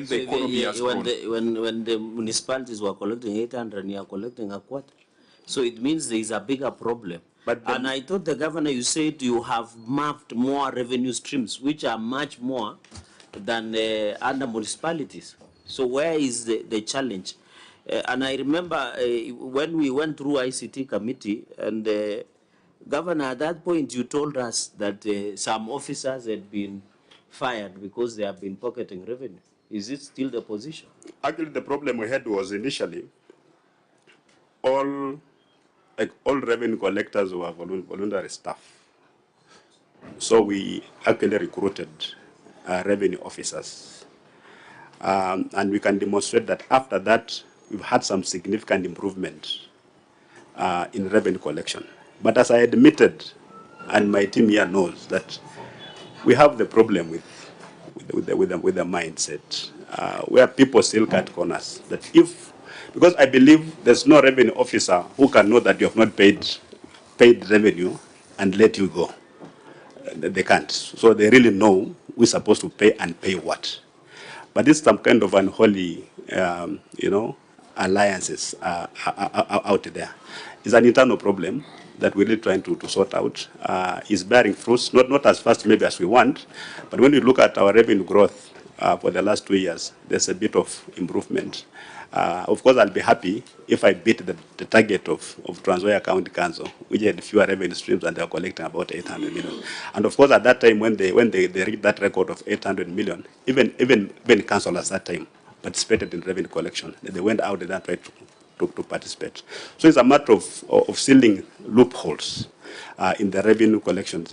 when the economy has grown. When the municipalities were collecting 800, you are collecting a quarter. So it means there is a bigger problem. And I thought the governor, you said you have mapped more revenue streams, which are much more than other municipalities. So where is the challenge? And I remember when we went through ICT committee, and Governor, at that point you told us that some officers had been fired because they have been pocketing revenue. Is it still the position? Actually, the problem we had was initially all revenue collectors were voluntary staff. So we actually recruited revenue officers. And we can demonstrate that after that, we've had some significant improvement in revenue collection. But as I admitted, and my team here knows, that we have the problem with the mindset, where people still cut corners. That because I believe there's no revenue officer who can know that you have not paid revenue and let you go. They can't. So they really know we're supposed to pay and pay what. But it's some kind of unholy, alliances out there. It's an internal problem that we're really trying to sort out. Is bearing fruits, not as fast maybe as we want, but when we look at our revenue growth for the last 2 years, there's a bit of improvement. Of course, I'll be happy if I beat the target of Nzoia County Council, which had fewer revenue streams and they're collecting about 800 million. And of course, at that time, when they reached that record of 800 million, even councillors at that time participated in revenue collection. They went out and tried to participate. So it's a matter of sealing loopholes in the revenue collection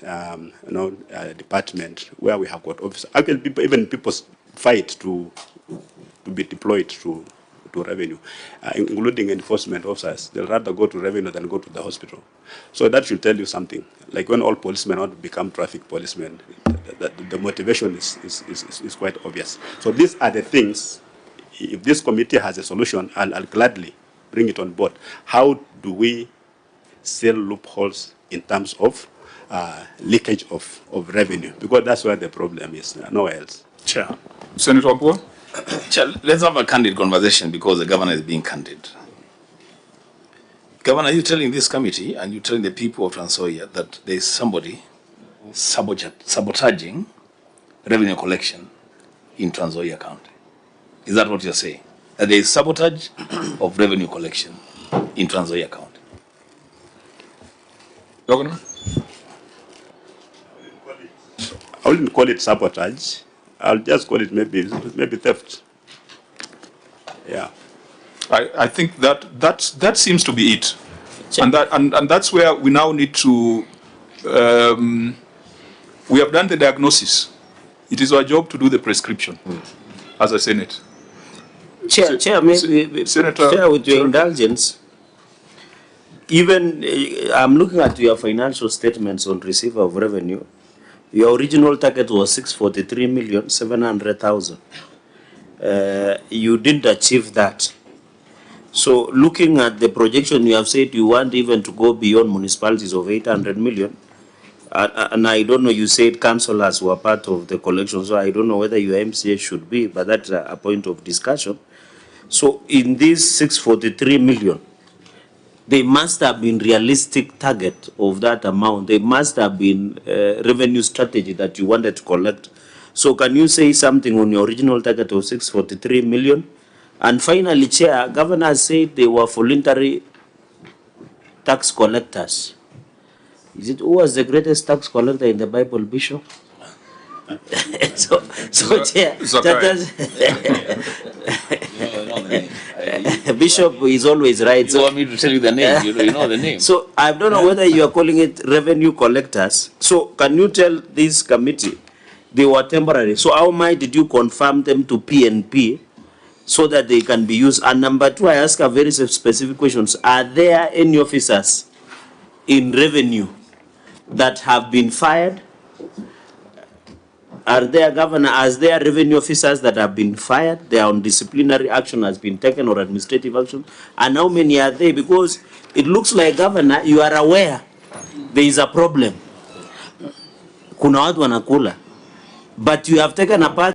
department, where we have got officers. Actually, even people fight to be deployed to revenue, including enforcement officers. They'll rather go to revenue than go to the hospital. So that should tell you something. Like when all policemen want to become traffic policemen, the motivation is quite obvious. So these are the things. If this committee has a solution, I'll gladly bring it on board. How do we seal loopholes in terms of leakage of revenue? Because that's where the problem is, nowhere else. Chair. Senator Ampua? Chair, let's have a candid conversation because the governor is being candid. Governor, you're telling this committee and you're telling the people of Nzoia that there is somebody sabotaging revenue collection in Nzoia County. Is that what you're saying? That there is sabotage of revenue collection in Nzoia County? Governor? I wouldn't call it sabotage. I'll just call it maybe theft. Yeah. I think that seems to be it, and that's where we now need to. We have done the diagnosis. It is our job to do the prescription as a Senate. Chair, maybe Senator, Chair, with your indulgence, even I'm looking at your financial statements on receipt of revenue. Your original target was 643,700,000. You didn't achieve that. So looking at the projection, you have said you want even to go beyond municipalities of 800 million. And I don't know, you said councillors were part of the collection, so I don't know whether your MCA should be, but that's a point of discussion. So in this 643 million, they must have been realistic target of that amount. They must have been revenue strategy that you wanted to collect. So can you say something on your original target of 643 million? And finally, Chair, Governor said they were voluntary tax collectors. Who was the greatest tax collector in the Bible, Bishop? so Chair, Bishop is always right. You want me to tell you the name? You know the name. So I don't know whether you are calling it revenue collectors. So can you tell this committee they were temporary? So how much did you confirm them to PNP so that they can be used? And number two, I ask a very specific questions. Are there any officers in revenue that have been fired? Are there, Governor, as there revenue officers that have been fired? They are on disciplinary action has been taken or administrative action. And how many are they? Because it looks like, Governor, you are aware there is a problem. Kuna watu wanakula. But you have taken a part